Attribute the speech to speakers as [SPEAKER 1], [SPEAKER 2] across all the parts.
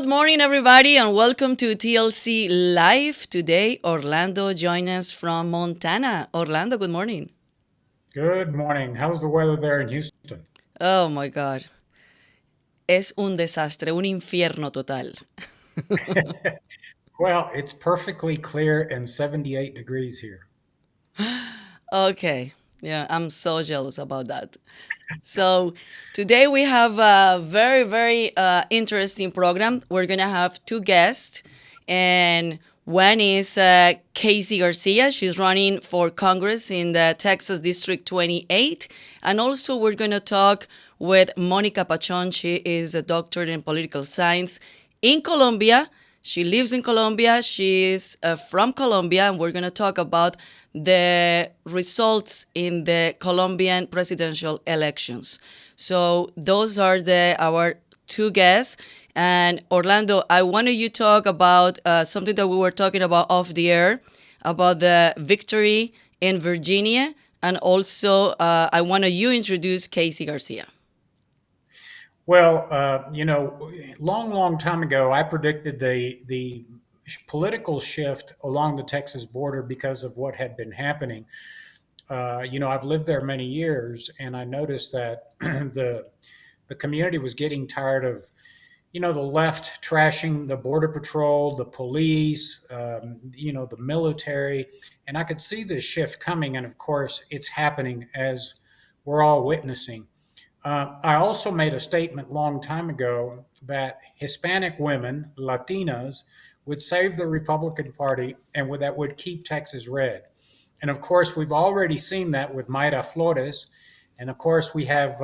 [SPEAKER 1] Good morning, everybody, and welcome to TLC Live. Today, Orlando joins us from Montana. Orlando, good morning.
[SPEAKER 2] Good morning. How's the weather there in Houston?
[SPEAKER 1] Oh my God. Es un desastre, un infierno total.
[SPEAKER 2] Well, it's perfectly clear and 78 degrees here.
[SPEAKER 1] Okay. Yeah, I'm so jealous about that. So today we have a very interesting program. We're gonna have two guests, and one is Cassy Garcia. She's running for Congress in the Texas District 28, and also we're gonna talk with Monica Pachon. She is a doctor in political science in Colombia. She lives in Colombia. She's from Colombia, and we're going to talk about the results in the Colombian presidential elections. So those are our two guests. And Orlando, I wanted you to talk about something that we were talking about off the air, about the victory in Virginia, and also I wanted you to introduce Cassy Garcia.
[SPEAKER 2] Well, long time ago, I predicted the political shift along the Texas border because of what had been happening. I've lived there many years, and I noticed that the community was getting tired of the left trashing the border patrol, the police, the military, and I could see this shift coming. And of course, it's happening as we're all witnessing. I also made a statement long time ago that Hispanic women, Latinas, would save the Republican Party and that would keep Texas red. And of course, we've already seen that with Mayra Flores. And of course, we have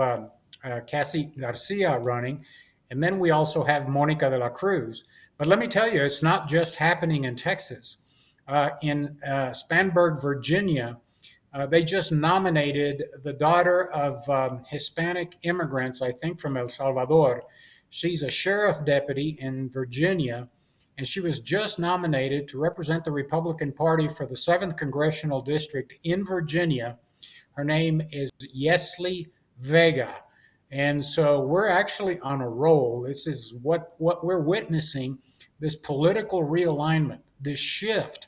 [SPEAKER 2] Cassy Garcia running. And then we also have Monica de la Cruz. But let me tell you, it's not just happening in Texas. In Spanberg, Virginia, they just nominated the daughter of Hispanic immigrants, I think from El Salvador. She's a sheriff deputy in Virginia, and she was just nominated to represent the Republican Party for the 7th Congressional District in Virginia. Her name is Yesley Vega. And so we're actually on a roll. This is what we're witnessing, this political realignment, this shift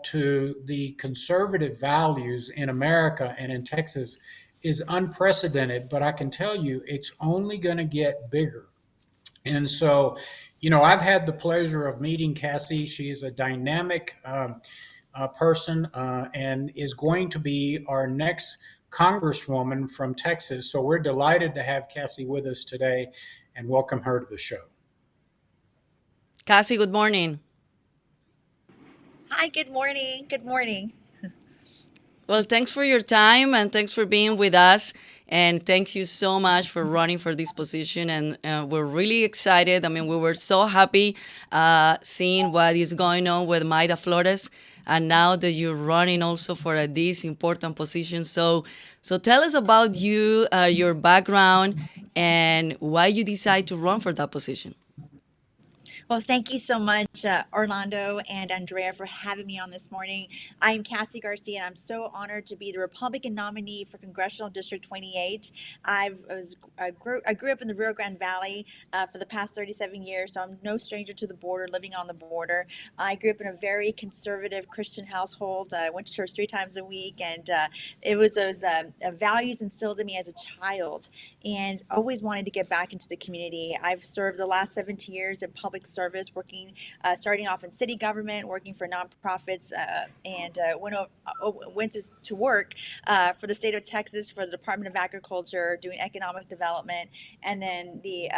[SPEAKER 2] to the conservative values in America and in Texas is unprecedented, but I can tell you it's only going to get bigger. And so, I've had the pleasure of meeting Cassy. She is a dynamic person and is going to be our next congresswoman from Texas. So we're delighted to have Cassy with us today and welcome her to the show.
[SPEAKER 1] Cassy, good morning.
[SPEAKER 3] Hi, good morning. Good morning.
[SPEAKER 1] Well, thanks for your time and thanks for being with us. And thank you so much for running for this position. And we're really excited. I mean, we were so happy seeing what is going on with Mayra Flores. And now that you're running also for this important position. So tell us about you, your background, and why you decide to run for that position.
[SPEAKER 3] Well, thank you so much, Orlando and Andrea, for having me on this morning. I'm Cassy Garcia, and I'm so honored to be the Republican nominee for Congressional District 28. I grew up in the Rio Grande Valley for the past 37 years, so I'm no stranger to the border, living on the border. I grew up in a very conservative Christian household. I went to church 3 times a week, and it was those values instilled in me as a child, and always wanted to get back into the community. I've served the last 17 years in public service, working, starting off in city government, working for nonprofits, and went to work for the state of Texas for the Department of Agriculture, doing economic development, and then the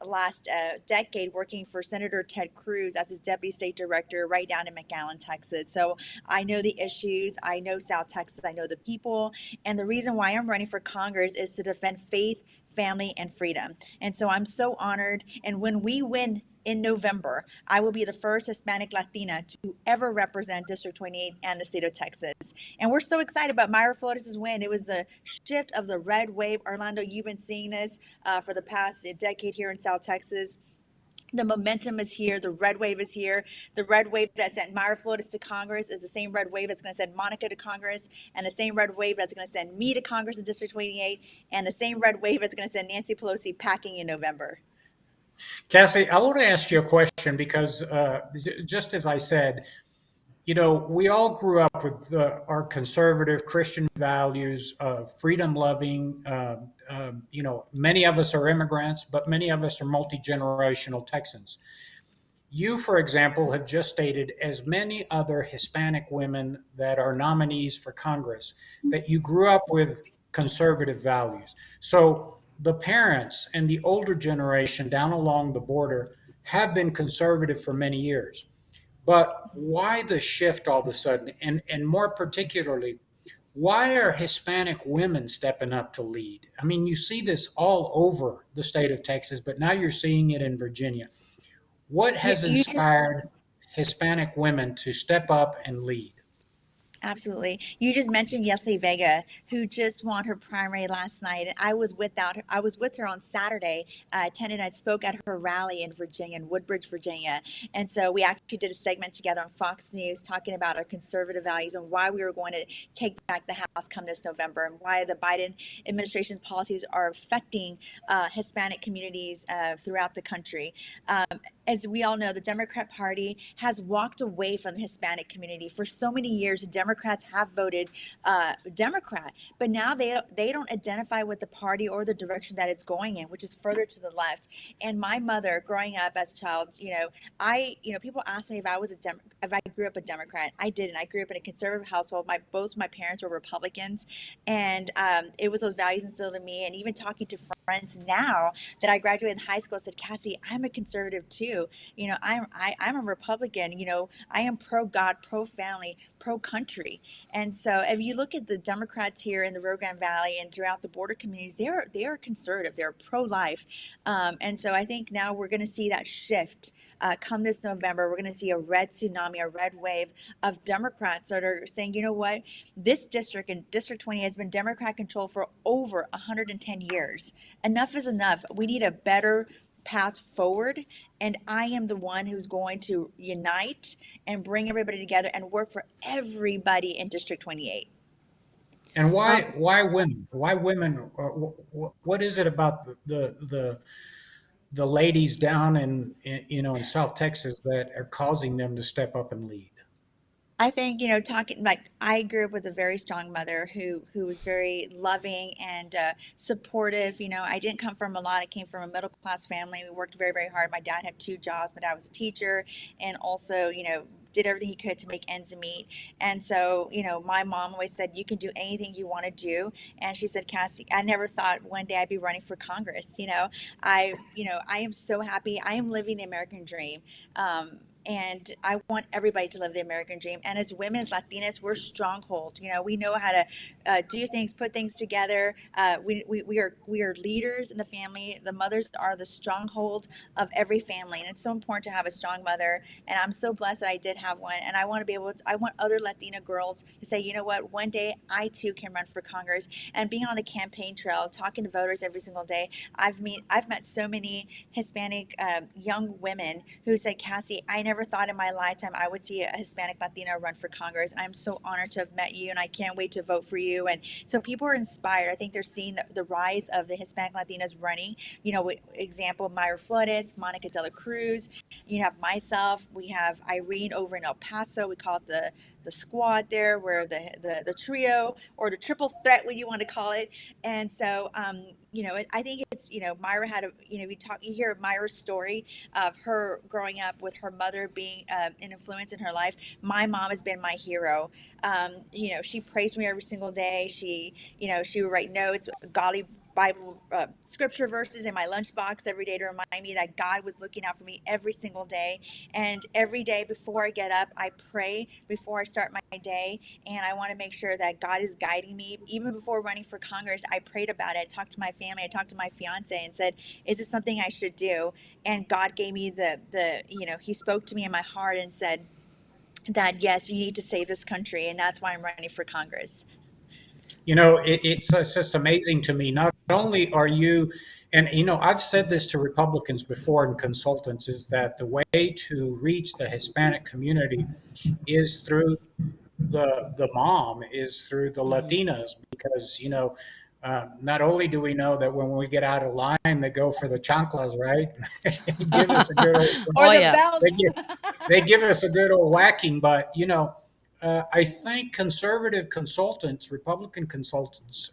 [SPEAKER 3] last decade working for Senator Ted Cruz as his deputy state director right down in McAllen, Texas. So I know the issues, I know South Texas, I know the people, and the reason why I'm running for Congress is to defend faith, family, and freedom. And so I'm so honored. And when we win in November, I will be the first Hispanic Latina to ever represent District 28 and the state of Texas. And we're so excited about Mayra Flores' win. It was the shift of the red wave. Orlando, you've been seeing this for the past decade here in South Texas. The momentum is here. The red wave is here. The red wave that sent Mayra Flores to Congress is the same red wave that's going to send Monica to Congress, and the same red wave that's going to send me to Congress in District 28, and the same red wave that's going to send Nancy Pelosi packing in November.
[SPEAKER 2] Cassie, I want to ask you a question because just as I said, we all grew up with our conservative Christian values, freedom loving. Many of us are immigrants, but many of us are multi generational Texans. You, for example, have just stated, as many other Hispanic women that are nominees for Congress, that you grew up with conservative values. So the parents and the older generation down along the border have been conservative for many years. But why the shift all of a sudden? And more particularly, why are Hispanic women stepping up to lead? I mean, you see this all over the state of Texas, but now you're seeing it in Virginia. What has
[SPEAKER 3] You
[SPEAKER 2] inspired Hispanic women to step up and lead?
[SPEAKER 3] Absolutely. You just mentioned Yesli Vega, who just won her primary last night. And I was with her on Saturday, attended, I spoke at her rally in Virginia, in Woodbridge, Virginia. And so we actually did a segment together on Fox News talking about our conservative values and why we were going to take back the House come this November and why the Biden administration's policies are affecting Hispanic communities throughout the country. Um, as we all know, the Democrat Party has walked away from the Hispanic community for so many years. Democrats have voted Democrat, but now they don't identify with the party or the direction that it's going in, which is further to the left. And my mother, growing up as a child, people ask me if if I grew up a Democrat. I didn't. I grew up in a conservative household. Both my parents were Republicans, and it was those values instilled in me. And even talking to friends now that I graduated in high school, said, Cassie, I'm a conservative too. I'm a Republican. I am pro God, pro family, pro country. And so if you look at the Democrats here in the Rio Grande Valley and throughout the border communities, they are conservative. They're pro life. And so I think now we're going to see that shift. Come this November, we're going to see a red tsunami, a red wave of Democrats that are saying, you know what, this district and District 20 has been Democrat controlled for over 110 years. Enough is enough. We need a better path forward. And I am the one who's going to unite and bring everybody together and work for everybody in District 28.
[SPEAKER 2] And
[SPEAKER 1] Um,
[SPEAKER 2] why women? Why women? What is it about the ladies down in South Texas that are causing them to step up and lead?
[SPEAKER 3] I think, talking like I grew up with a very strong mother who was very loving and supportive. I didn't come from a lot. I came from a middle class family. We worked very, very hard. My dad had two jobs. My dad was a teacher and also, did everything he could to make ends meet. And so, my mom always said, you can do anything you want to do. And she said, Cassie, I never thought one day I'd be running for Congress. I am so happy. I am living the American dream. And I want everybody to live the American dream. And as women, as Latinas, we're strongholds. We know how to do things, put things together. We are leaders in the family. The mothers are the stronghold of every family, and it's so important to have a strong mother. And I'm so blessed that I did have one. And I want to be able to. I want other Latina girls to say, you know what, one day I too can run for Congress. And being on the campaign trail, talking to voters every single day, I've met so many Hispanic young women who said, Cassie, I never thought in my lifetime I would see a Hispanic Latina run for Congress. I'm so honored to have met you, and I can't wait to vote for you. And so people are inspired. I think they're seeing the rise of the Hispanic Latinas running. Example, Myra Flores, Monica De La Cruz. You have myself. We have Irene over in El Paso. We call it the squad there, where the trio or the triple threat, what you want to call it. And so, I think it's, Myra had you hear Myra's story of her growing up with her mother being an influence in her life. My mom has been my hero. She prays for me every single day. She would write notes, godly Bible scripture verses in my lunchbox every day to remind me that God was looking out for me every single day. And every day before I get up, I pray before I start my day. And I want to make sure that God is guiding me. Even before running for Congress, I prayed about it. I talked to my family. I talked to my fiance and said, is this something I should do? And God gave me he spoke to me in my heart and said that, yes, you need to save this country. And that's why I'm running for Congress.
[SPEAKER 2] It's just amazing to me. Not only are you, and I've said this to Republicans before and consultants, is that the way to reach the Hispanic community is through the mom, is through the
[SPEAKER 1] mhm.
[SPEAKER 2] Latinas, because Not only do we know that when we get out of line, they go for the chanclas, right? Give us a good old,
[SPEAKER 3] Or
[SPEAKER 1] Oh
[SPEAKER 3] the
[SPEAKER 1] yeah.
[SPEAKER 3] belt.
[SPEAKER 2] they give, they give us a good old whacking. But I think conservative consultants, Republican consultants,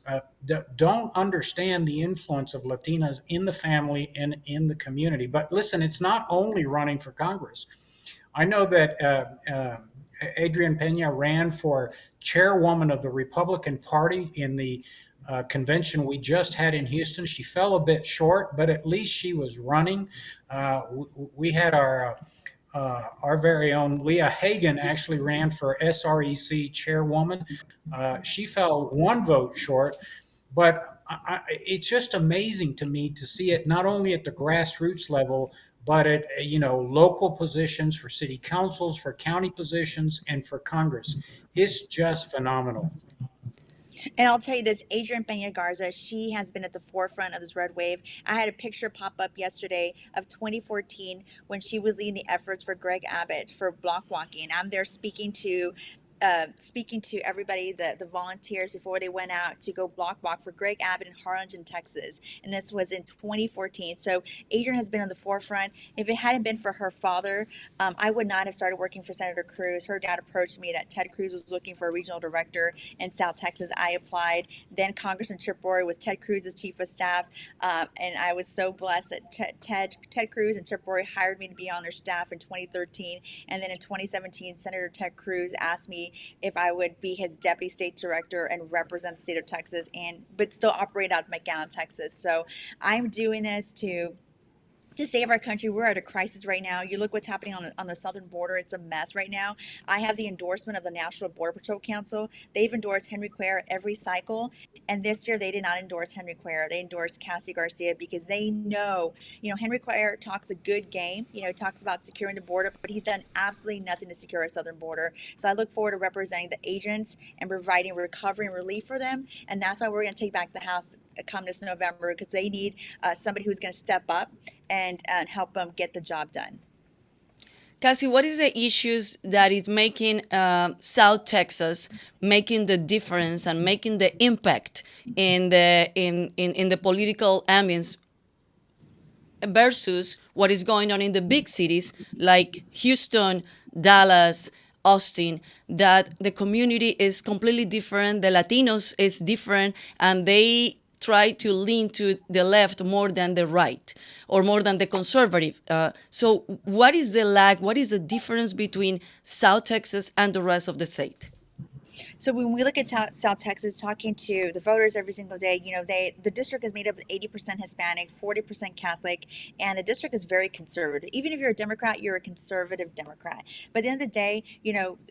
[SPEAKER 2] don't understand the influence of Latinas in the family and in the community. But listen, it's not only running for Congress. I know that Adrian Pena ran for chairwoman of the Republican Party in the convention we just had in Houston. She fell a bit short, but at least she was running. We had our very own Leah Hagan actually ran for SREC chairwoman. She fell one vote short, but it's just amazing to me to see it not only at the grassroots level, but at local positions for city councils, for county positions, and for Congress. It's just phenomenal.
[SPEAKER 3] And I'll tell you this, Adrian Pena Garza, she has been at the forefront of this red wave. I had a picture pop up yesterday of 2014 when she was leading the efforts for Greg Abbott for block walking. I'm there speaking to everybody, the volunteers before they went out to go block walk for Greg Abbott in Harlingen, Texas. And this was in 2014. So Adrian has been on the forefront. If it hadn't been for her father, I would not have started working for Senator Cruz. Her dad approached me that Ted Cruz was looking for a regional director in South Texas. I applied. Then Congressman Chip Roy was Ted Cruz's chief of staff, and I was so blessed that Ted Cruz and Chip Roy hired me to be on their staff in 2013. And then in 2017, Senator Ted Cruz asked me if I would be his deputy state director and represent the state of Texas, but still operate out of McAllen, Texas. So I'm doing this to save our country. We're at a crisis right now. You look what's happening on the southern border. It's a mess right now. I have the endorsement of the National Border Patrol Council. They've endorsed Henry Cuellar every cycle. And this year they did not endorse Henry Cuellar. They endorsed Cassy Garcia because they know, Henry Cuellar talks a good game. He talks about securing the border, but he's done absolutely nothing to secure our southern border. So I look forward to representing the agents and providing recovery and relief for them. And that's why we're going to take back the House come this November, because they need somebody who's going to step up and help them get the job done.
[SPEAKER 1] Cassie, what is the issues that is making South Texas making the difference and making the impact in the political ambience versus what is going on in the big cities like Houston, Dallas, Austin, that the community is completely different, the Latinos is different, and they try to lean to the left more than the right or more than the conservative. So what is the lag? What is the difference between South Texas and the rest of the state?
[SPEAKER 3] So when we look at South Texas, talking to the voters every single day, the district is made up of 80% Hispanic, 40% Catholic, and the district is very conservative. Even if you're a Democrat, you're a conservative Democrat. But at the end of the day,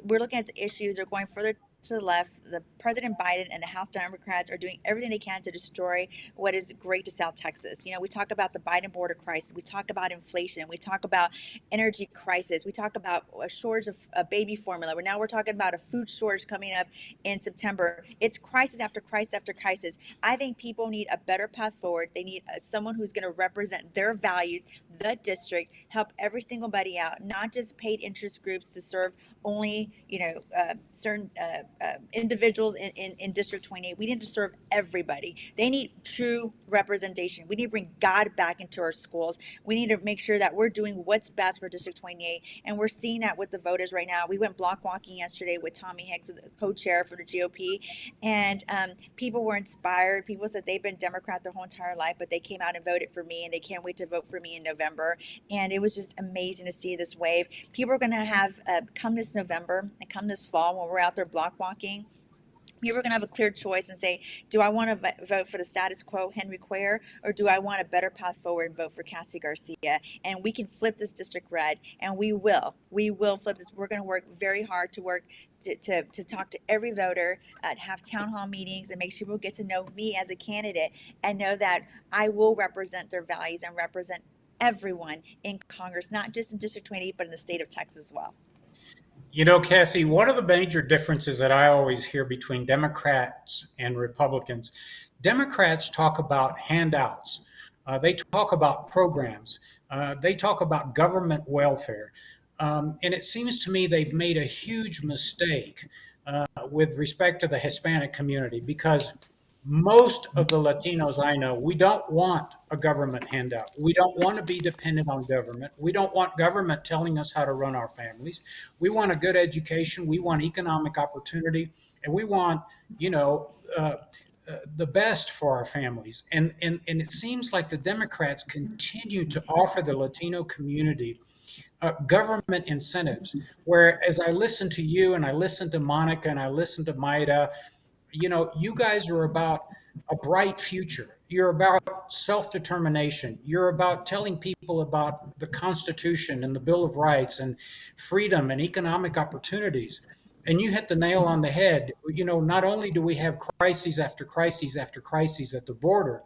[SPEAKER 3] we're looking at the issues. They're going further to the left. The President Biden and the House Democrats are doing everything they can to destroy what is great to South Texas. We talk about the Biden border crisis. We talk about inflation. We talk about energy crisis. We talk about a shortage of baby formula. Now we're talking about a food shortage coming up in September. It's crisis after crisis after crisis. I think people need a better path forward. They need someone who's going to represent their values, the district, help every single buddy out, not just paid interest groups to serve only certain individuals in District 28. We need to serve everybody. They need true representation. We need to bring God back into our schools. We need to make sure that we're doing what's best for District 28, and we're seeing that with the voters right now. We went block walking yesterday with Tommy Hicks, the co-chair for the GOP, and people were inspired. People said they've been Democrat their whole entire life, but they came out and voted for me, and they can't wait to vote for me in November. And it was just amazing to see this wave. People are going to have come this November and come this fall when we're out there block walking. You're going to have a clear choice and say, do I want to vote for the status quo, Henry Cuellar, or do I want a better path forward and vote for Cassy Garcia? And we can flip this district red, and we will. We will flip this. We're going to work very hard to talk to every voter, have town hall meetings, and make sure people get to know me as a candidate and know that I will represent their values and represent everyone in Congress, not just in District 28, but in the state of Texas as well.
[SPEAKER 2] Cassie, one of the major differences that I always hear between Democrats and Republicans, Democrats talk about handouts. They talk about programs. They talk about government welfare. And it seems to me they've made a huge mistake with respect to the Hispanic community because Most of the Latinos I know, we don't want a government handout. We don't want to be dependent on government. We don't want government telling us how to run our families. We want a good education. We want economic opportunity, and we want, you know, the best for our families. And it seems like the Democrats continue to offer the Latino community government incentives. Where as I listen to you and I listen to Monica and I listen to Maida, you know, you guys are about a bright future. You're about self determination. You're about telling people about the Constitution and the Bill of Rights and freedom and economic opportunities. And you hit the nail on the head. You know, not only do we have crises after crises after crises at the border,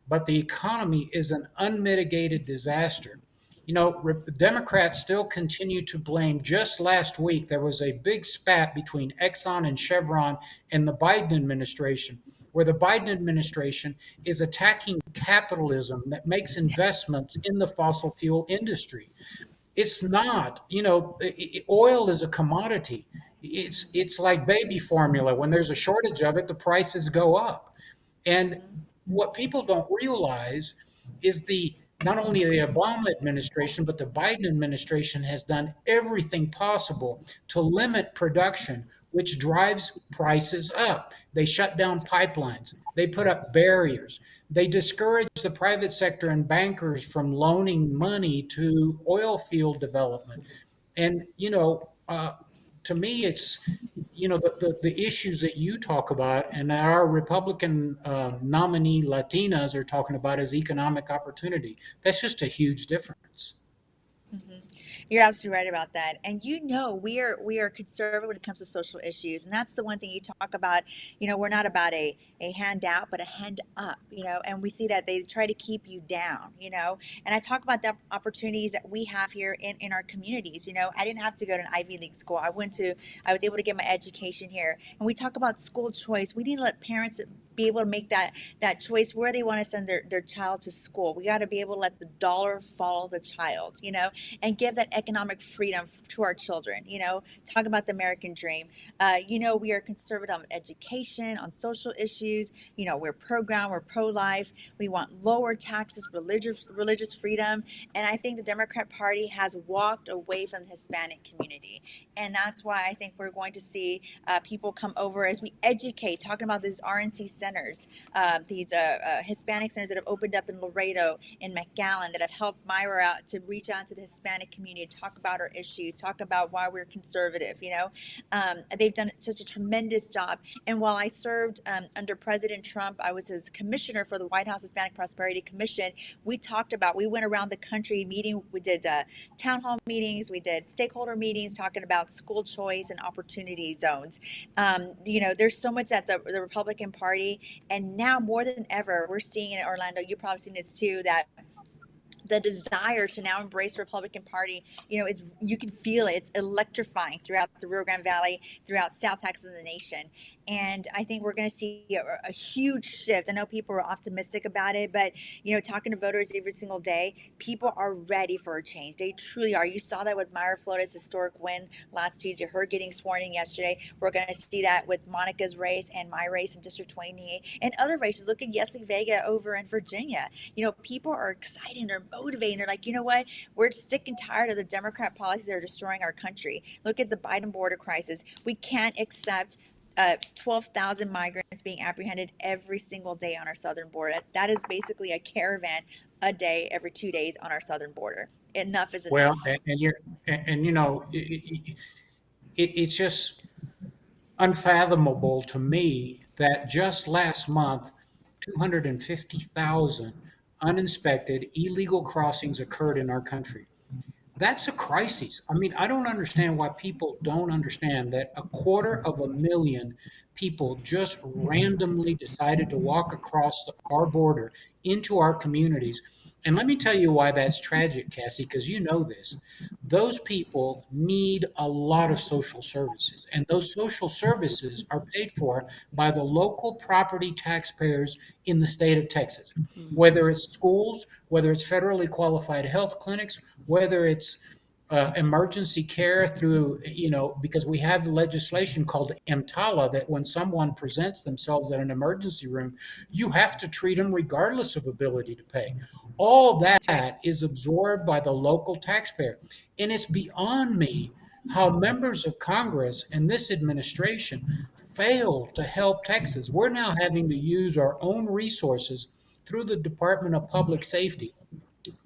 [SPEAKER 2] but the economy is an unmitigated disaster. You know, Democrats still continue to blame. Just last week, there was a big spat between Exxon and Chevron and the Biden administration, where the Biden administration is attacking capitalism that makes investments in the fossil fuel industry. It's not, you know, oil is a commodity. It's like baby formula. When there's a shortage of it, the prices go up. And what people don't realize is the not only the Obama administration, but the Biden administration has done everything possible to limit production, which drives prices up. They shut down pipelines, they put up barriers, they discourage the private sector and bankers from loaning money to oil field development. And, you know, to me, it's, you know, the issues that you talk about and that our Republican nominee Latinas are talking about is economic opportunity. That's just a huge difference.
[SPEAKER 3] Mhm. You're absolutely right about that. And we are conservative when it comes to social issues. And that's the one thing you talk about. We're not about a handout, but a hand up, and we see that they try to keep you down. And I talk about the opportunities that we have here in our communities. I didn't have to go to an Ivy League school. I was able to get my education here. And we talk about school choice. We need to let parents be able to make that choice where they want to send their child to school. We got to be able to let the dollar follow the child, and give that economic freedom to our children. Talk about the American dream. We are conservative on education, on social issues. We're pro-gun, we're pro-life. We want lower taxes, religious freedom. And I think the Democrat Party has walked away from the Hispanic community. And that's why I think we're going to see people come over as we educate, talking about these RNC centers, these Hispanic centers that have opened up in Laredo, in McAllen, that have helped Myra out to reach out to the Hispanic community, talk about our issues, talk about why we're conservative. They've done such a tremendous job. And while I served under President Trump, I was his commissioner for the White House Hispanic Prosperity Commission. We went around the country meeting. We did town hall meetings, we did stakeholder meetings talking about school choice and opportunity zones. There's so much that the Republican Party, and now more than ever, we're seeing in Orlando, you've probably seen this too, that the desire to now embrace the Republican Party, is, you can feel it. It's electrifying throughout the Rio Grande Valley, throughout South Texas and the nation. And I think we're going to see a huge shift. I know people are optimistic about it, but talking to voters every single day, people are ready for a change. They truly are. You saw that with Myra Florida's historic win last Tuesday, her getting sworn in yesterday. We're going to see that with Monica's race and my race in District 28 and other races. Look at Yesli Vega over in Virginia. People are excited and they're motivated. They're like, you know what? We're sick and tired of the Democrat policies that are destroying our country. Look at the Biden border crisis. We can't accept 12,000 migrants being apprehended every single day on our southern border. That is basically a caravan a day, every 2 days on our southern border. Enough is enough.
[SPEAKER 2] Well, and you're, and you know, it's just unfathomable to me that just last month, 250,000 uninspected illegal crossings occurred in our country. That's a crisis. I mean, I don't understand why people don't understand that a quarter of a million people just randomly decided to walk across our border into our communities. And let me tell you why that's tragic, Cassie, because you know this. Those people need a lot of social services, and those social services are paid for by the local property taxpayers in the state of Texas,
[SPEAKER 1] Mhm.
[SPEAKER 2] whether it's schools, whether it's federally qualified health clinics, whether it's emergency care through, because we have legislation called EMTALA that when someone presents themselves at an emergency room, you have to treat them regardless of ability to pay. All
[SPEAKER 3] That's right.
[SPEAKER 2] that is absorbed by the local taxpayer. And it's beyond me how members of Congress and this administration fail to help Texas. We're now having to use our own resources through the Department of Public Safety,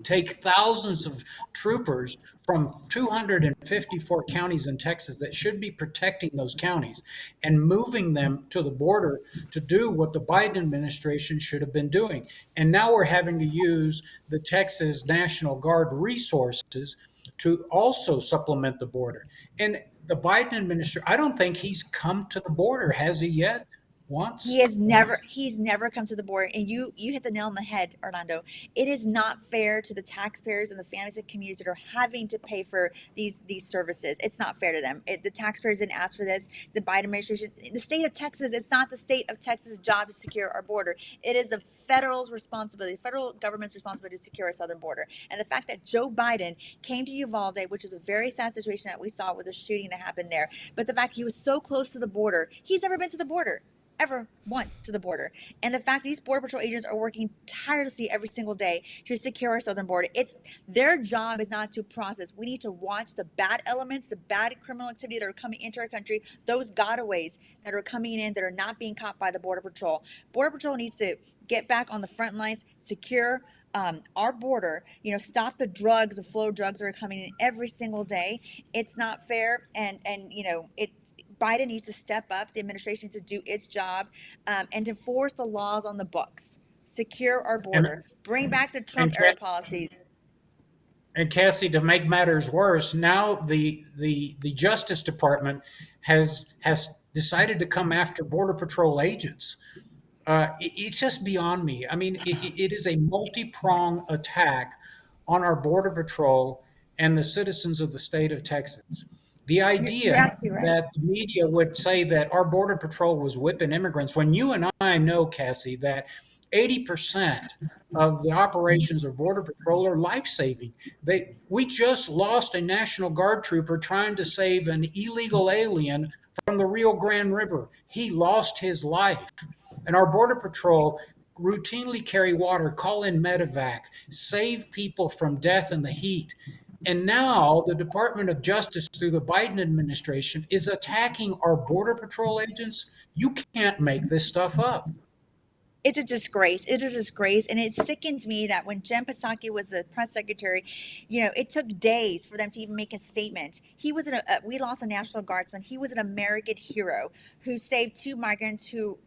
[SPEAKER 2] take thousands of troopers from 254 counties in Texas that should be protecting those counties and moving them to the border to do what the Biden administration should have been doing. And now we're having to use the Texas National Guard resources to also supplement the border. And the Biden administration, I don't think he's come to the border, has he yet? Once?
[SPEAKER 3] He's never come to the board, and you hit the nail on the head, Orlando. It is not fair to the taxpayers and the families and communities that are having to pay for these services. It's not fair to them. The taxpayers didn't ask for this. The Biden administration, the state of Texas, it's not the state of Texas' job to secure our border. It is the federal's responsibility, the federal government's responsibility to secure our southern border. And the fact that Joe Biden came to Uvalde, which is a very sad situation that we saw with the shooting that happened there, but the fact he was so close to the border, he's never been to the border ever once to the border. And the fact these border patrol agents are working tirelessly every single day to secure our southern border. It's their job is not to process. We need to watch the bad elements, the bad criminal activity that are coming into our country, those gotaways that are coming in that are not being caught by the border patrol. Border patrol needs to get back on the front lines, secure our border, stop the drugs, the flow of drugs that are coming in every single day. It's not fair. And it, Biden needs to step up, the administration needs to do its job, and to enforce the laws on the books, secure our
[SPEAKER 2] And
[SPEAKER 3] border, bring back the
[SPEAKER 2] and
[SPEAKER 3] Trump era policies.
[SPEAKER 2] And Cassie, to make matters worse, now the Justice Department has decided to come after Border Patrol agents. It's just beyond me. I mean, it is a multi-pronged attack on our Border Patrol and the citizens of the state of Texas. The
[SPEAKER 3] You're
[SPEAKER 2] idea
[SPEAKER 3] absolutely right.
[SPEAKER 2] that the media would say that our Border Patrol was whipping immigrants, when you and I know, Cassie, that 80% of the operations of Border Patrol are life-saving. We just lost a National Guard trooper trying to save an illegal alien from the Rio Grande River. He lost his life. And our Border Patrol routinely carry water, call in medevac, save people from death in the heat. And now the Department of Justice, through the Biden administration, is attacking our Border Patrol agents. You can't make this stuff up.
[SPEAKER 3] It's a disgrace. It is a disgrace, and it sickens me that when Jen Psaki was the press secretary, it took days for them to even make a statement. He was we lost a National Guardsman. He was an American hero who saved two migrants who,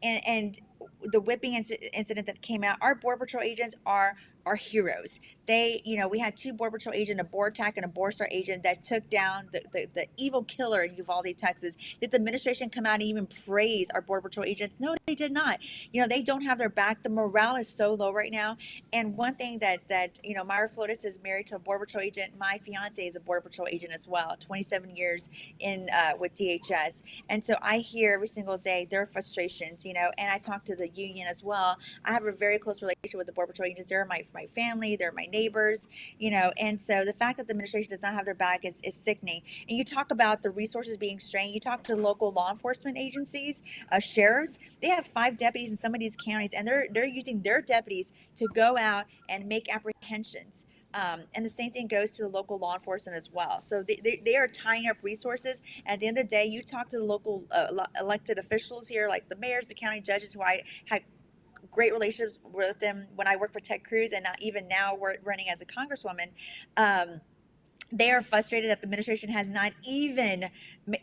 [SPEAKER 3] and the whipping incident that came out. Our Border Patrol agents are heroes. We had two Border Patrol agents, a BORTAC and a BORSTAR agent that took down the evil killer in Uvalde, Texas. Did the administration come out and even praise our Border Patrol agents? No, they did not. They don't have their back. The morale is so low right now. And one thing that Myra Flotis is married to a Border Patrol agent. My fiance is a Border Patrol agent as well, 27 years in with DHS. And so I hear every single day their frustrations, and I talk to the union as well. I have a very close relationship with the Border Patrol agents. They're my family, they're my neighbors, and so the fact that the administration does not have their back is sickening. And you talk about the resources being strained. You talk to local law enforcement agencies, sheriffs. They have 5 deputies in some of these counties, and they're using their deputies to go out and make apprehensions. And the same thing goes to the local law enforcement as well. So they are tying up resources. At the end of the day, you talk to the local elected officials here, like the mayors, the county judges, who I had great relationships with them when I worked for Ted Cruz, and not even now we're running as a congresswoman. They are frustrated that the administration has not even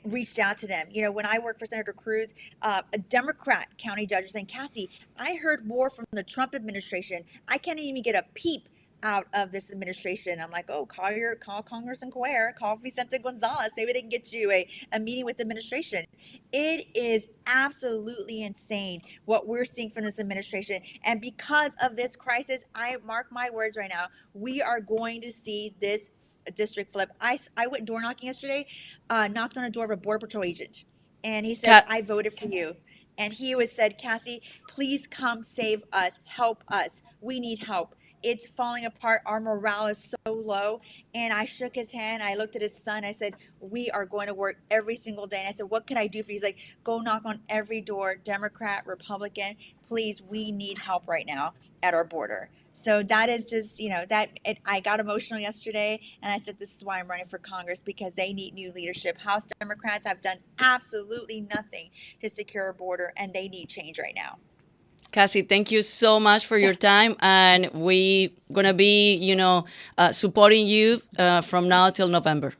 [SPEAKER 3] reached out to them. When I worked for Senator Cruz, a Democrat county judge was saying, Cassie, I heard more from the Trump administration. I can't even get a peep out of this administration. I'm like, oh, call Congressman Cuellar, call Vicente Gonzalez. Maybe they can get you a meeting with the administration. It is absolutely insane what we're seeing from this administration. And because of this crisis, I mark my words right now, we are going to see this district flip. I went door knocking yesterday, knocked on a door of a Border Patrol agent, and he said,
[SPEAKER 1] Cat,
[SPEAKER 3] I voted for you. And he was said, Cassie, please come save us, help us. We need help. It's falling apart. Our morale is so low. And I shook his hand. I looked at his son. I said, we are going to work every single day. And I said, what could I do for you? He's like, go knock on every door, Democrat, Republican. Please, we need help right now at our border. So that is just, I got emotional yesterday and I said, this is why I'm running for Congress, because they need new leadership. House Democrats have done absolutely nothing to secure a border and they need change right now.
[SPEAKER 1] Cassie, thank you so much for your time, and we gonna be, supporting you from now till November.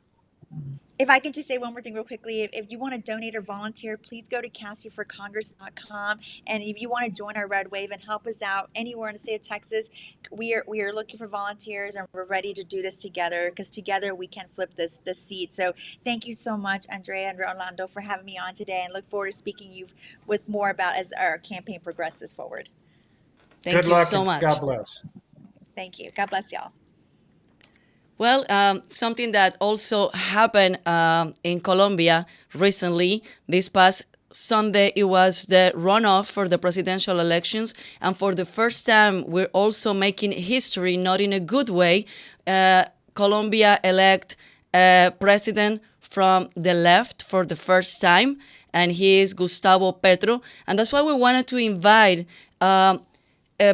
[SPEAKER 3] If I can just say one more thing real quickly, if you want to donate or volunteer, please go to CassieForCongress.com. And if you want to join our Red Wave and help us out anywhere in the state of Texas, we are looking for volunteers and we're ready to do this together, because together we can flip this seat. So thank you so much, Andrea and Orlando, for having me on today, and look forward to speaking you with more about as our campaign progresses forward.
[SPEAKER 1] Thank
[SPEAKER 2] Good
[SPEAKER 1] you
[SPEAKER 2] luck
[SPEAKER 1] so
[SPEAKER 2] and God
[SPEAKER 1] much.
[SPEAKER 2] bless.
[SPEAKER 3] Thank you. God bless y'all.
[SPEAKER 1] Well, something that also happened in Colombia recently, this past Sunday, it was the runoff for the presidential elections. And for the first time, we're also making history, not in a good way. Colombia elect a president from the left for the first time, and he is Gustavo Petro. And that's why we wanted to invite a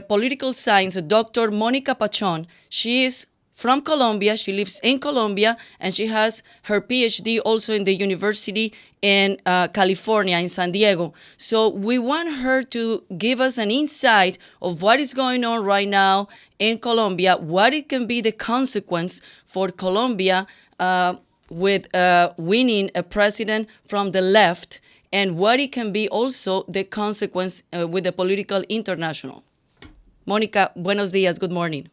[SPEAKER 1] political science, Dr. Monica Pachon. She is from Colombia. She lives in Colombia, and she has her PhD also in the university in California, in San Diego. So we want her to give us an insight of what is going on right now in Colombia, what it can be the consequence for Colombia with winning a president from the left, and what it can be also the consequence with the political international. Mónica, buenos días. Good morning.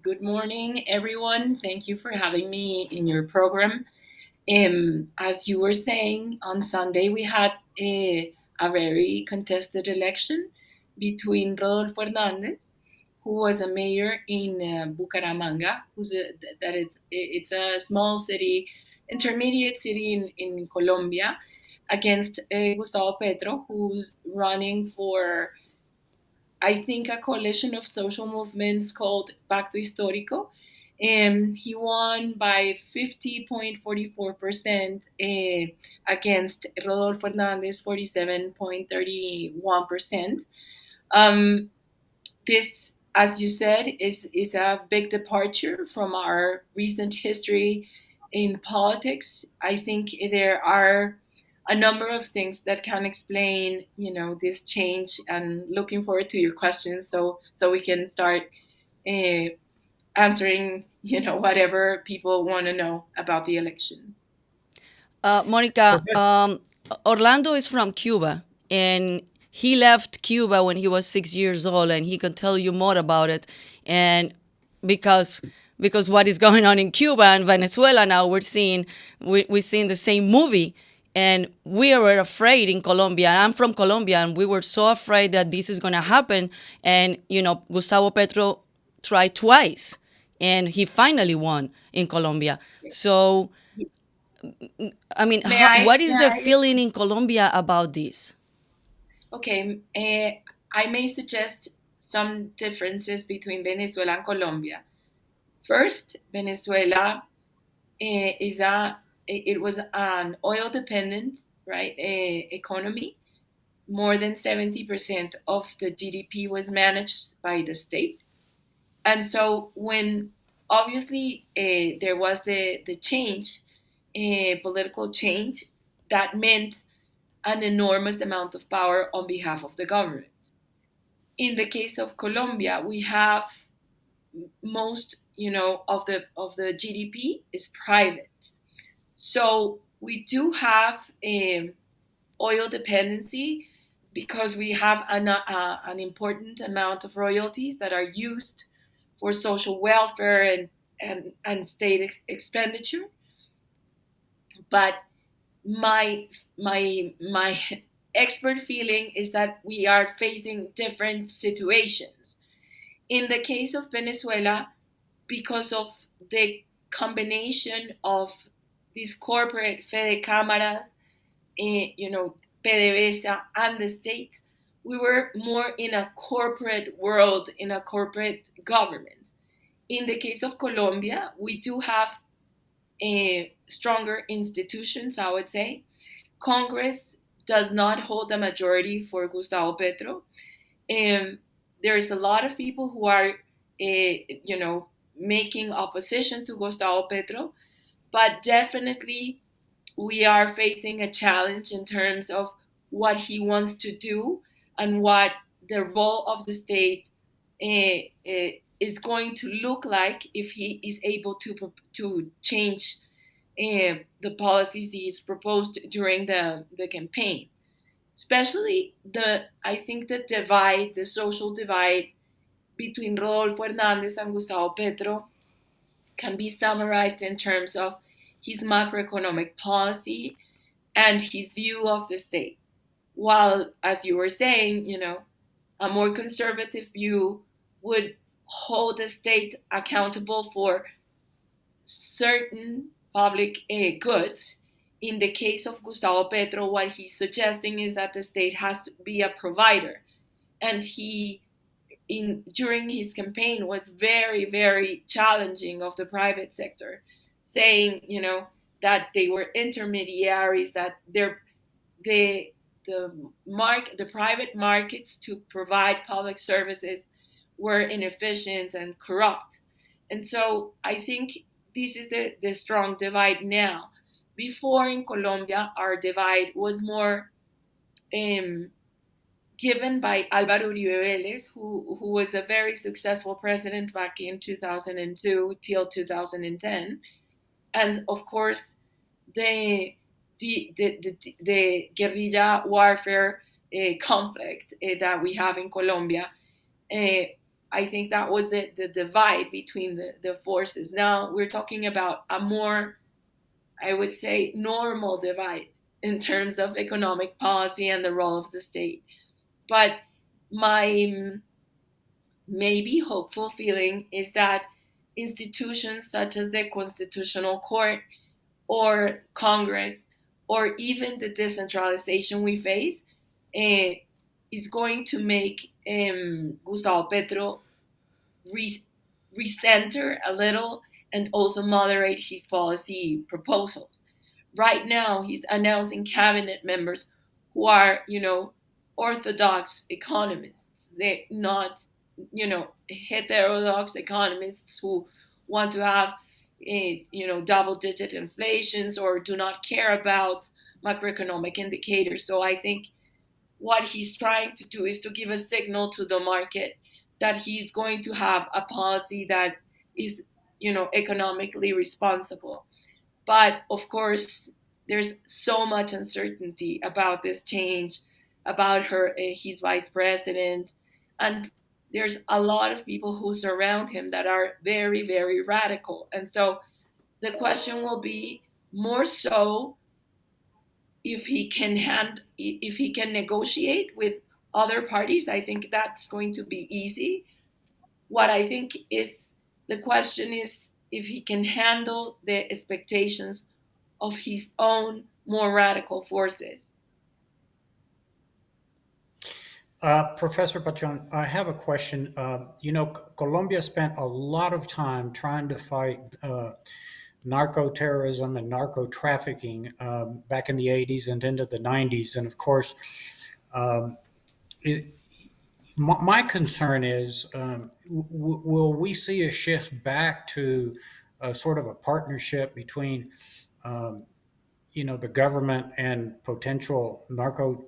[SPEAKER 4] Good morning, everyone. Thank you for having me in your program. As you were saying, on Sunday we had a very contested election between Rodolfo Hernandez, who was a mayor in Bucaramanga, it's a small city, intermediate city in Colombia, against Gustavo Petro, who's running for, I think, a coalition of social movements called Pacto Histórico. He won by 50.44% against Rodolfo Hernandez 47.31%. Um, this, as you said, is a big departure from our recent history in politics. I think there are a number of things that can explain, this change. And looking forward to your questions, so we can start uh, answering, whatever people want to know about the election.
[SPEAKER 1] Monica,
[SPEAKER 2] Perfect.
[SPEAKER 1] Orlando is from Cuba, and he left Cuba when he was 6 years old, and he can tell you more about it. And because because what is going on in Cuba and Venezuela now, we're seeing the same movie, and we were afraid in Colombia. I'm from Colombia, and we were so afraid that this is going to happen. And Gustavo Petro tried twice, and he finally won in Colombia. So I mean,
[SPEAKER 4] May I?
[SPEAKER 1] what is the feeling in Colombia about this?
[SPEAKER 4] Okay, I may suggest some differences between Venezuela and Colombia. First, Venezuela is it was an oil dependent, right, economy. More than 70% of the GDP was managed by the state. And so when obviously there was the change, political change, that meant an enormous amount of power on behalf of the government. In the case of Colombia, we have most, of the GDP is private. So we do have oil dependency because we have an important amount of royalties that are used for social welfare and state expenditure. But my expert feeling is that we are facing different situations. In the case of Venezuela, because of the combination of these corporate Fede Cámaras, PDVSA, and the state, we were more in a corporate world, in a corporate government. In the case of Colombia, we do have stronger institutions, I would say. Congress does not hold a majority for Gustavo Petro. Um, there's a lot of people who are, making opposition to Gustavo Petro, but definitely we are facing a challenge in terms of what he wants to do and what the role of the state is going to look like if he is able to change the policies he's proposed during the campaign. Especially I think the social divide between Rodolfo Hernandez and Gustavo Petro can be summarized in terms of his macroeconomic policy and his view of the state. While, as you were saying, a more conservative view would hold the state accountable for certain public goods. In the case of Gustavo Petro, what he's suggesting is that the state has to be a provider. And he, in during his campaign, was very, very challenging of the private sector, saying, that they were intermediaries, that the the private markets to provide public services were inefficient and corrupt. And so I think this is the strong divide now. Before, in Colombia, our divide was more um, given by Álvaro Uribe Vélez, who was a very successful president back in 2002 till 2010. And of course, the guerrilla warfare conflict that we have in Colombia. Uh, I think that was the divide between the forces. Now we're talking about a more, I would say, normal divide in terms of economic policy and the role of the state. But my maybe hopeful feeling is that institutions such as the Constitutional Court or Congress or even the decentralization we face uh, is going to make Gustavo Petro re- recenter a little and also moderate his policy proposals. Right now, he's announcing cabinet members who are, orthodox economists. They're not, heterodox economists who want to have, double-digit inflations or do not care about macroeconomic indicators. So I think what he's trying to do is to give a signal to the market that he's going to have a policy that is, economically responsible. But of course, there's so much uncertainty about this change, about his vice president, and there's a lot of people who surround him that are very, very radical. And so the question will be more so if he can negotiate with other parties. I think that's going to be easy. What I think is the question is if he can handle the expectations of his own more radical forces.
[SPEAKER 2] Professor Pachon, I have a question. Colombia spent a lot of time trying to fight narco terrorism and narco trafficking back in the 80s and into the 90s. And of course, um, it, my concern is will we see a shift back to sort of a partnership between um, the government and potential narco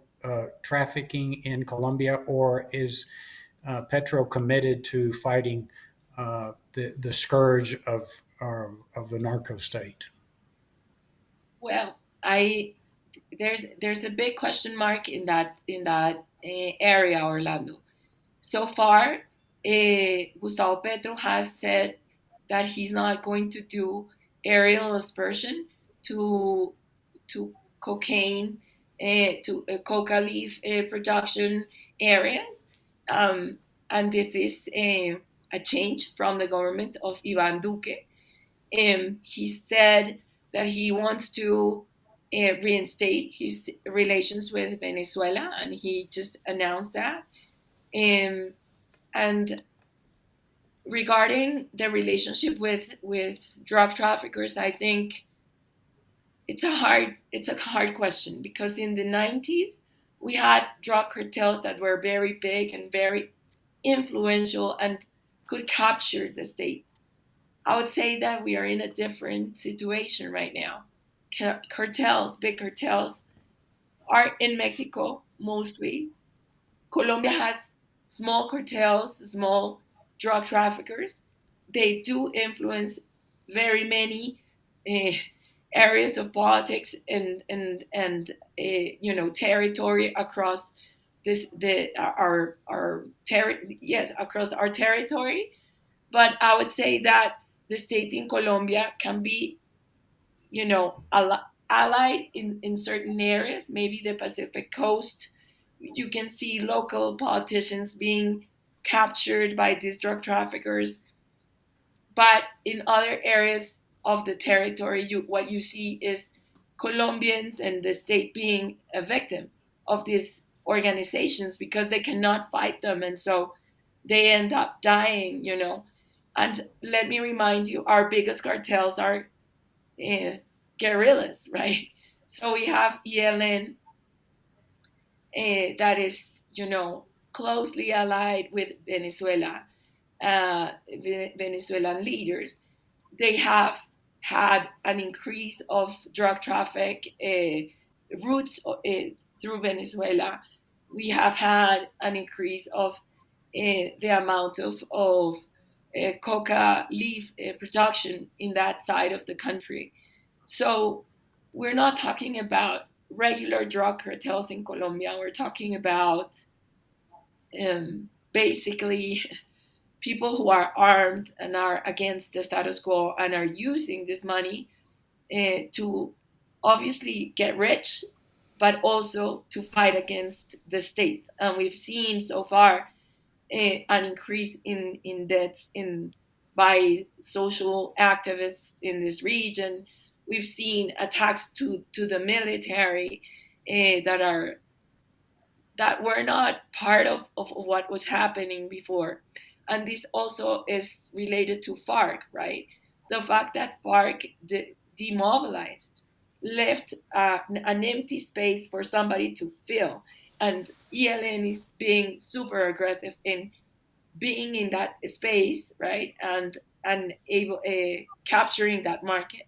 [SPEAKER 2] trafficking in Colombia, or is Petro committed to fighting the scourge of the narco state?
[SPEAKER 4] Well, I there's a big question mark in that area, Orlando. So far, Gustavo Petro has said that he's not going to do aerial aspersion to to cocaine to coca leaf production areas, and this is a change from the government of Ivan Duque. He said that he wants to reinstate his relations with Venezuela, and he just announced that. Um, and regarding the relationship with drug traffickers, I think it's a hard question, because in the 90s we had drug cartels that were very big and very influential and could capture the state. I would say that we are in a different situation right now. Cartels, big cartels, are in Mexico mostly. Colombia has small cartels, small drug traffickers. They do influence very many uh, areas of politics and territory across this the our yes, across our territory. But I would say that the state in Colombia can be, allied in certain areas, maybe the Pacific coast. You can see local politicians being captured by these drug traffickers, but in other areas of the territory, what you see is Colombians and the state being a victim of these organizations because they cannot fight them, and so they end up dying. And let me remind you, our biggest cartels are guerrillas, right? So we have ELN, that is, closely allied with Venezuela, Venezuelan leaders. They have had an increase of drug traffic routes through Venezuela. We have had an increase of the amount of coca leaf production in that side of the country. So we're not talking about regular drug cartels in Colombia. We're talking about basically people who are armed and are against the status quo and are using this money to obviously get rich, but also to fight against the state. And we've seen so far an increase in deaths by social activists in this region. We've seen attacks to the military that were not part of what was happening before. And this also is related to FARC, right? The fact that FARC demobilized, left an empty space for somebody to fill. And ELN is being super aggressive in being in that space, right? And able capturing that market.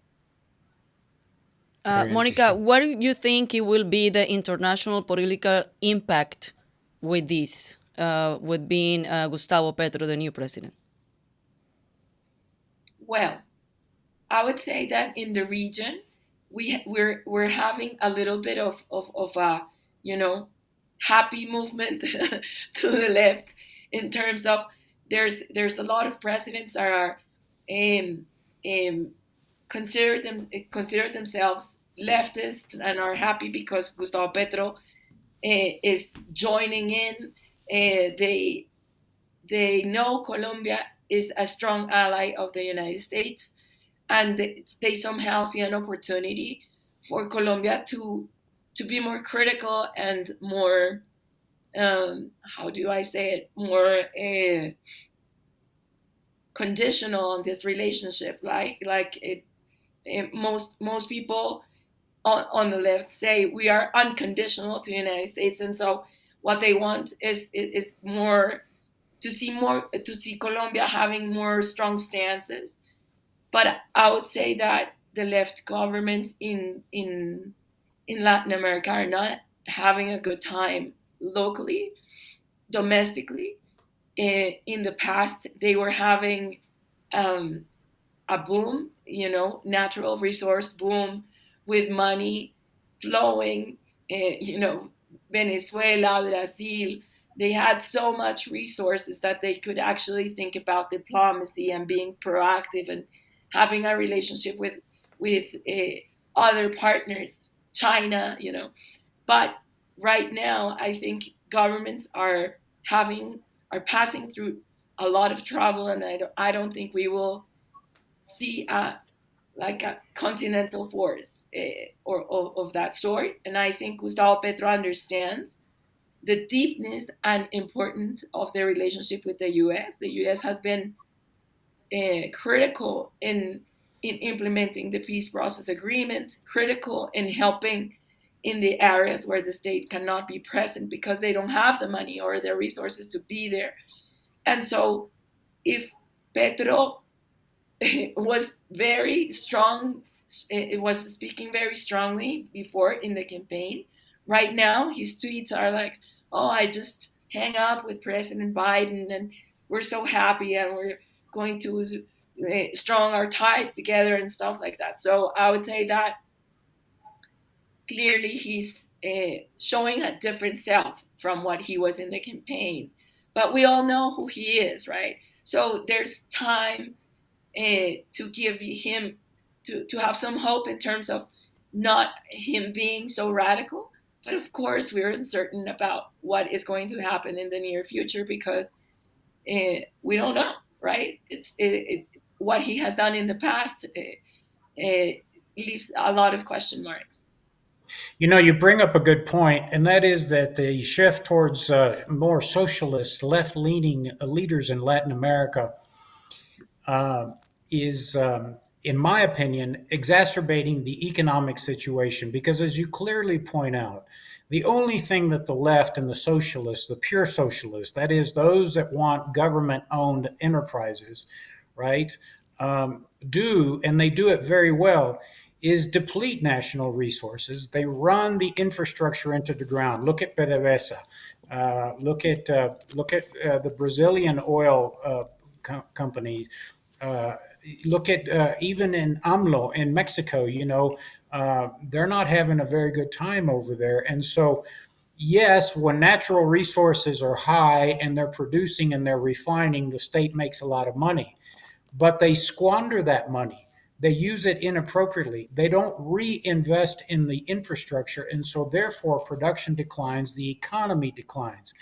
[SPEAKER 2] Very
[SPEAKER 1] Monica,
[SPEAKER 2] interesting.
[SPEAKER 1] what do you think it will be the international political impact with this, with being Gustavo Petro the new president?
[SPEAKER 4] Well, I would say that in the region, we're having a little bit of a, you know happy movement to the left, in terms of there's a lot of presidents that are um, um, consider themselves leftists and are happy because Gustavo Petro is joining in. They know Colombia is a strong ally of the United States, and they somehow see an opportunity for Colombia to be more critical and more, how do I say it, more conditional on this relationship. Most people on the left say we are unconditional to the United States, and so what they want is more to see Colombia having more strong stances. But I would say that the left governments in Latin America are not having a good time locally, domestically. In the past, they were having um, a boom, natural resource boom, with money flowing, Venezuela, Brazil. They had so much resources that they could actually think about diplomacy and being proactive and having a relationship with other partners, China. But right now, I think governments are passing through a lot of trouble, and I don't think we will see like a continental force or of that sort. And I think Gustavo Petro understands the deepness and importance of their relationship with the U.S. The U.S. has been critical in implementing the peace process agreement, critical in helping in the areas where the state cannot be present because they don't have the money or the resources to be there. And so, if Petro was very strong, it was speaking very strongly before in the campaign. Right now, his tweets are like, "Oh, I just hang out with President Biden, and we're so happy, and we're going to strong our ties together and stuff like that." So I would say that clearly he's showing a different self from what he was in the campaign. But we all know who he is, right? So there's time to give him to have some hope in terms of not him being so radical. But of course, we're uncertain about what is going to happen in the near future because we don't know, right? What he has done in the past leaves a lot of question marks.
[SPEAKER 2] You know, you bring up a good point, and that is that the shift towards more socialist, left leaning leaders in Latin America uh, is, in my opinion, exacerbating the economic situation. Because, as you clearly point out, the only thing that the left and the socialists, the pure socialists, that is, those that want government owned enterprises, right, do, and they do it very well, is deplete national resources. They run the infrastructure into the ground. Look at PDVSA. Look at the Brazilian oil companies. Uh, Look at even in AMLO in Mexico. They're not having a very good time over there, and so yes, when natural resources are high and they're producing and they're refining, the state makes a lot of money, but they squander that money. They use it inappropriately. They don't reinvest in the infrastructure. And so, therefore, production declines, the economy declines.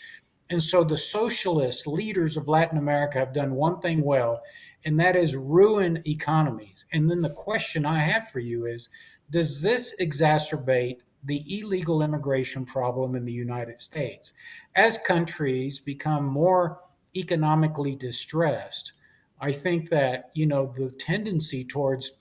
[SPEAKER 2] And so, the socialist leaders of Latin America have done one thing well, and that is ruin economies. And then the question I have for you is, does this exacerbate the illegal immigration problem in the United States? As countries become more economically distressed, I think that, the tendency towards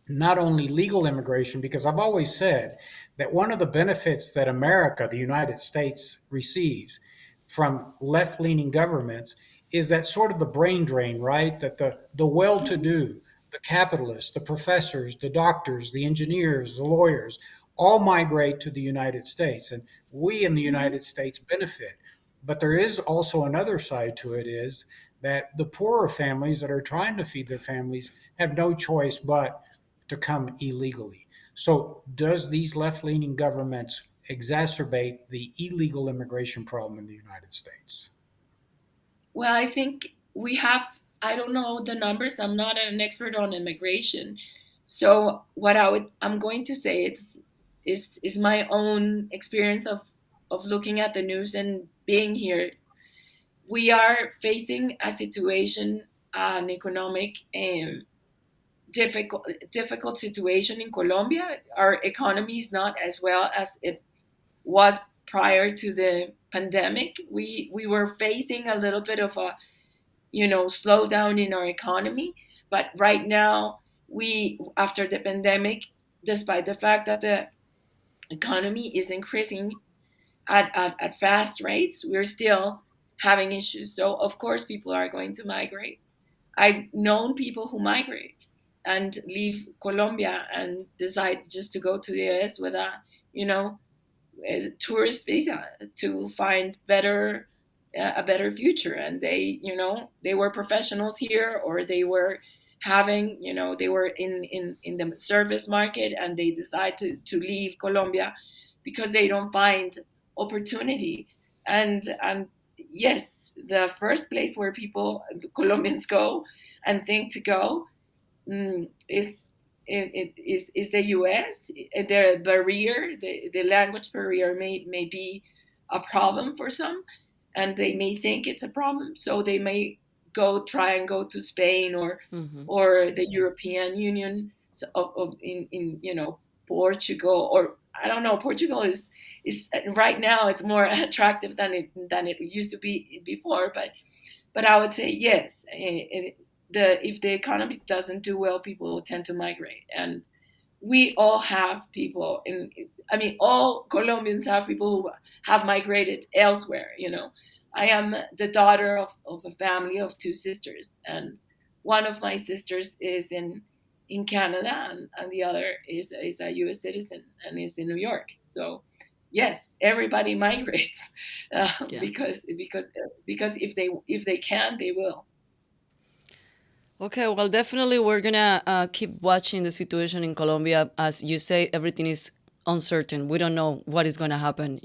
[SPEAKER 2] not only legal immigration, because I've always said that one of the benefits that America, the United States, receives from left leaning governments is that sort of the brain drain, right? That the well to do, the capitalists, the professors, the doctors, the engineers, the lawyers all migrate to the United States. And we in the
[SPEAKER 4] Mm-hmm.
[SPEAKER 2] United States benefit. But there is also another side to it, is that the poorer families that are trying to feed their families have no choice but to come illegally. So, does these left leaning governments exacerbate the illegal immigration problem in the United States?
[SPEAKER 4] Well, I think we have, I don't know the numbers. I'm not an expert on immigration. So what I'm going to say is my own experience of looking at the news and being here. We are facing a situation, an economic difficult situation in Colombia. Our economy is not as well as it was prior to the pandemic. We were facing a little bit of a slowdown in our economy. But right now, we after the pandemic, despite the fact that the economy is increasing at fast rates, we're still having issues. So of course, people are going to migrate. I've known people who migrate and leave Colombia and decide just to go to the US with you know, a tourist visa to find a better future. And they were professionals here, or they were they were in the service market, and they decide to leave Colombia because they don't find opportunity. And yes, the first place where people, the Colombians, go and think to go, is is the U.S. The barrier, the language barrier may be a problem for some, and they may think it's a problem, so they may try and go to Spain
[SPEAKER 1] Hmm.
[SPEAKER 4] or the European Union in Portugal, or I don't know. Portugal is right now it's more attractive than it used to be before, but I would say yes. If the economy doesn't do well, people tend to migrate, and we all have people in. I mean, all Colombians have people who have migrated elsewhere. I am the daughter of a family of two sisters, and one of my sisters is in Canada, and the other is a U.S. citizen and is in New York. So yes, everybody migrates
[SPEAKER 1] Yeah.
[SPEAKER 4] because if they can, they will.
[SPEAKER 1] Okay, well, definitely we're gonna keep watching the situation in Colombia. As you say, everything is uncertain. We don't know what is gonna happen.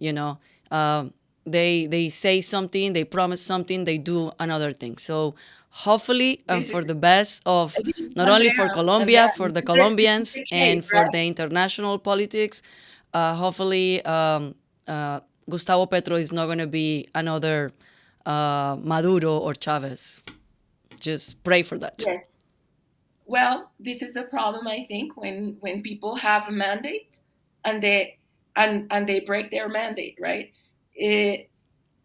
[SPEAKER 1] They say something, they promise something, they do another thing. So hopefully, and
[SPEAKER 4] This is
[SPEAKER 1] for the best of
[SPEAKER 4] this is
[SPEAKER 1] not only for Colombia,
[SPEAKER 4] Andrea,
[SPEAKER 1] for the
[SPEAKER 4] this is
[SPEAKER 1] Colombians,
[SPEAKER 4] the case,
[SPEAKER 1] and for
[SPEAKER 4] right?
[SPEAKER 1] the international politics, hopefully Gustavo Petro is not gonna be another Maduro or Chavez. Just pray for that.
[SPEAKER 4] Yes. Well, this is the problem, I think, when people have a mandate and they break their mandate, right? It,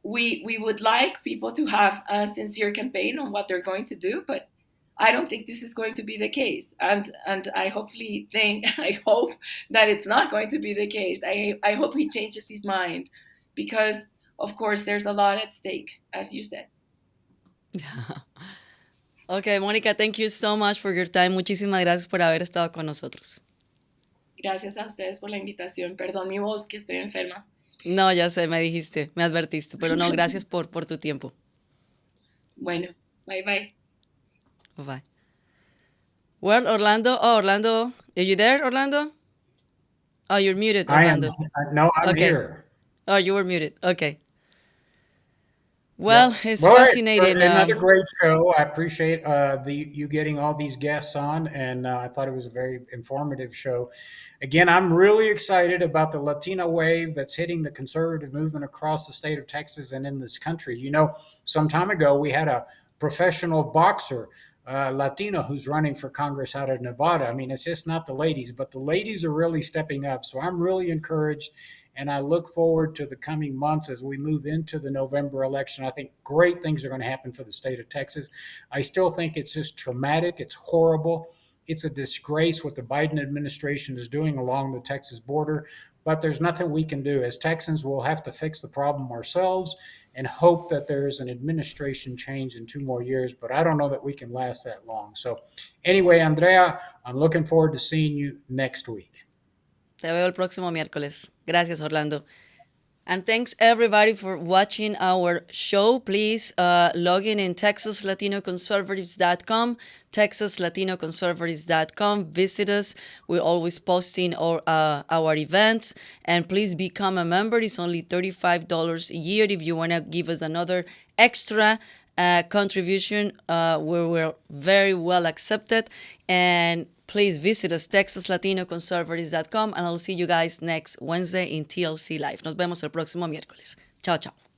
[SPEAKER 4] we would like people to have a sincere campaign on what they're going to do, but I don't think this is going to be the case, and I hopefully think I hope that it's not going to be the case. I hope he changes his mind, because of course there's a lot at stake, as you said.
[SPEAKER 1] Okay, Mónica, thank you so much for your time. Muchísimas gracias por haber estado con nosotros.
[SPEAKER 4] Gracias a ustedes por la invitación. Perdón mi voz, que estoy enferma.
[SPEAKER 1] No, ya sé, me dijiste, me advertiste, pero no, gracias por tu tiempo.
[SPEAKER 4] Bueno, bye bye.
[SPEAKER 1] Bye. Well, Orlando, Orlando, are you there, Orlando? Oh, you're muted,
[SPEAKER 2] I am.
[SPEAKER 1] Orlando.
[SPEAKER 2] No, I'm
[SPEAKER 1] Okay.
[SPEAKER 2] here.
[SPEAKER 1] Oh, you were muted. Okay. Well,
[SPEAKER 2] Yep.
[SPEAKER 1] it's
[SPEAKER 2] Well,
[SPEAKER 1] fascinating.
[SPEAKER 2] another great show. I appreciate you getting all these guests on, and I thought it was a very informative show. Again, I'm really excited about the Latino wave that's hitting the conservative movement across the state of Texas and in this country. Some time ago we had a professional boxer, Latino, who's running for Congress out of Nevada. I mean, it's just not the ladies, but the ladies are really stepping up. So I'm really encouraged. And I look forward to the coming months as we move into the November election. I think great things are going to happen for the state of Texas. I still think it's just traumatic. It's horrible. It's a disgrace what the Biden administration is doing along the Texas border. But there's nothing we can do. As Texans, we'll have to fix the problem ourselves and hope that there is an administration change in 2 more years. But I don't know that we can last that long. So anyway, Andrea, I'm looking forward to seeing you next week.
[SPEAKER 1] Te veo el próximo miércoles. Gracias, Orlando. And thanks everybody for watching our show. Please log in TexasLatinoConservatives.com, TexasLatinoConservatives.com. Visit us. We're always posting our events. And please become a member. It's only $35 a year. If you want to give us another extra contribution, we're very well accepted. And please visit us, TexasLatinoConservatives.com, and I'll see you guys next Wednesday in TLC Live. Nos vemos el próximo miércoles. Chao, chao.